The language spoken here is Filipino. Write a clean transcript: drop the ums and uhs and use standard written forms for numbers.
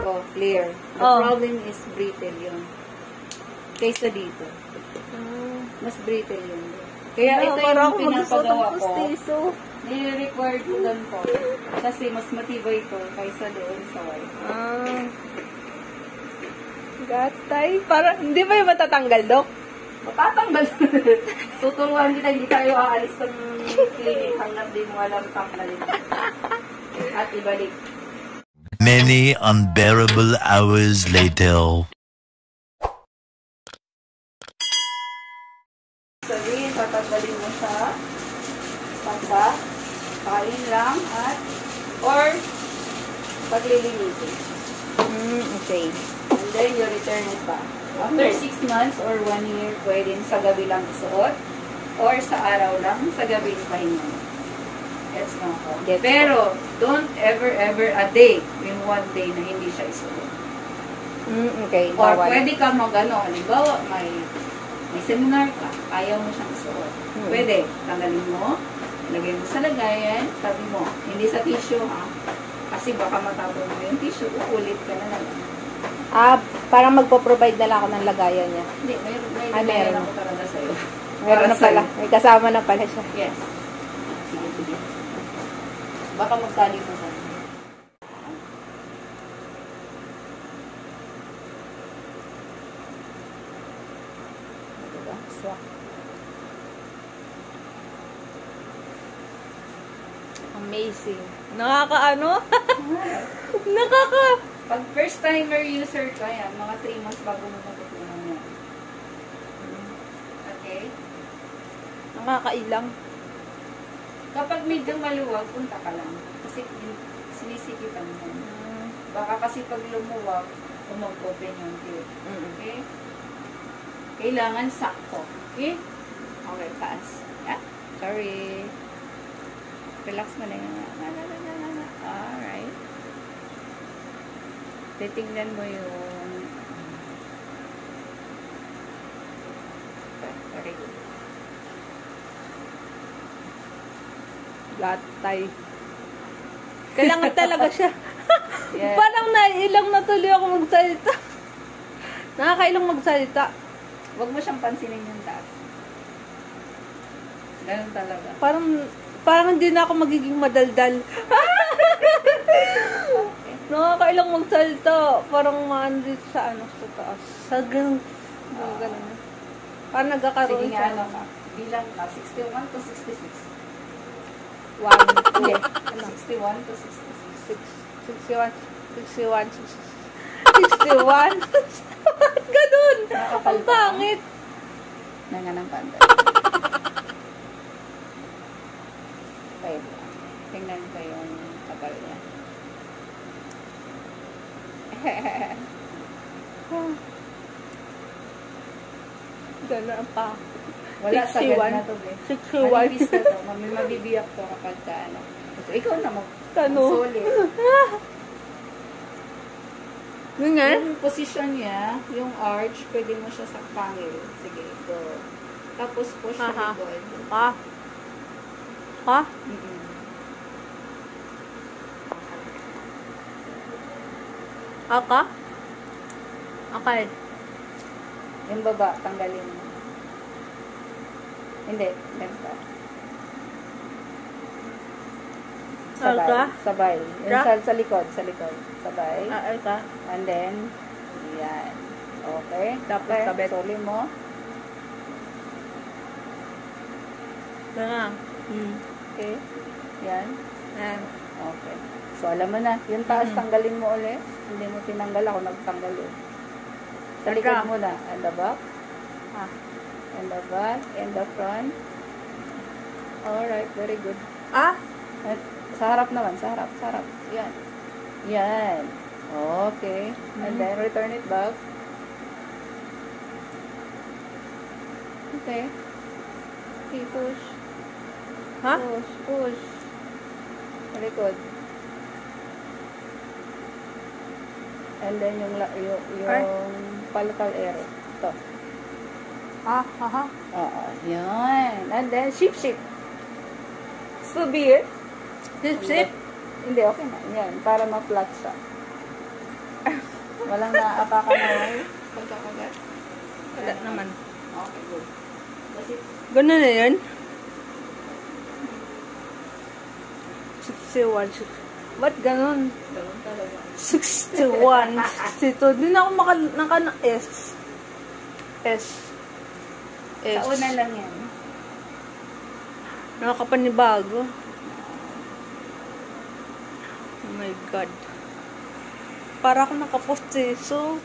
Oh, clear. The problem is brittle yun. Kaysa dito. Mas brittle yun. Kaya ito yung pinapagawa ko. Nire-required ko doon po. Kasi mas matibay ito kaysa doon sa white. Gatay. Para, hindi ba yung matatanggal, Dok? Matatanggal. Tuturuan kita, hindi tayo aalis ng clinic hanggang di mo alam tanggalin. At ibalik. Many unbearable hours later. Sabihin, tatanggalin mo siya. Pagka, kain lang at or paglilinisin. Okay. And then you return it back. After 6 months or 1 year, pwedeng sa gabi lang isuot or sa araw lang, sa gabi pahinga. Gets mo ako. Pero, don't ever a day, in 1 day na hindi siya isuot. Okay. Or pwede ka mag-ano, halimbawa, may seminar ka, ayaw mo siyang isuot. Pwede, tanggalin mo, ilagay mo sa lagayan, sabi mo, hindi sa tissue ha, kasi baka matapon mo yung tissue, uulit ka na lang. Parang magpo-provide na lang ako ng lagayan niya. Hindi, may lagayan ako talaga sa'yo. Meron na pala. May kasama na pala siya. Yes. Sige. Baka magkalimutan. Amazing. Nakaka-ano? Pag first timer user ka yan, mga 3 months bago mo matutunan yan. Okay? Nakakailang. Kapag medyo maluwag, punta ka lang. Kasi sinisikipan mo. Baka kasi pag lumuwag, umag-open yung tube. Okay? Kailangan sakto. Okay? Okay, taas. Yeah? Sorry. Relax mo lang. Alright. Titingnan mo yung very good. Gatay. Kailangan talaga siya. Yes. Parang nailang na tuloy ako magsalita. Nakakailang magsalita. Huwag mo siyang pansinin yung taas. Ganun talaga. Parang hindi na ako magiging madaldal. Nakakailang magsalita. Parang maandit sa sa taas. Sa ganun. Parang nagkakaroon sige nga, bilang ka, 61 to 66. 1, 2, 61 to 66. 61. Ganun. Ang pangit. Nanganang panda. Wait. Tingnan ko yung kapal niya. Ganun ang pa. Wala sa na to, eh. 61. Manipis na to. Mabibiyak to kapag ka, ano. Ikaw na mag-solid. Yung position niya, yung arch, pwede mo siya sa pangil. Sige, go. Tapos push sa likod. Okay. Yung baba, tanggalin mo. Hindi, ganito. Sabay. Yung sa likod. Sabay. And then, yan. Okay. Tapos kabit. Soli mo. Okay. Yan. Okay. So, alam mo na. Yung taas, tanggalin mo ulit. Hindi mo tinanggal. Ako nagtanggal yun. Sa likod mo na. And the back. And the back. And the front. Alright. Very good. At sa harap naman. Sa harap. Yan. Yan. Okay. And then, return it back. Okay. Okay, push. Push. Likod. And then, yung palatal area. Ito. Yan. And then, shift. So be it. Sip-sip. Hindi, okay na. Yan, para ma-flat siya. Walang naapakan na wire? Pagkakagat? Wala naman. Okay, good. Kasi, Ganun na yun. 61. Ba't ganun? gano'n talaga. 61. 62. Di na ako naka S. S. Sa una lang yan. Nakakapanibago. Oh my God. Para ako nakapostiso.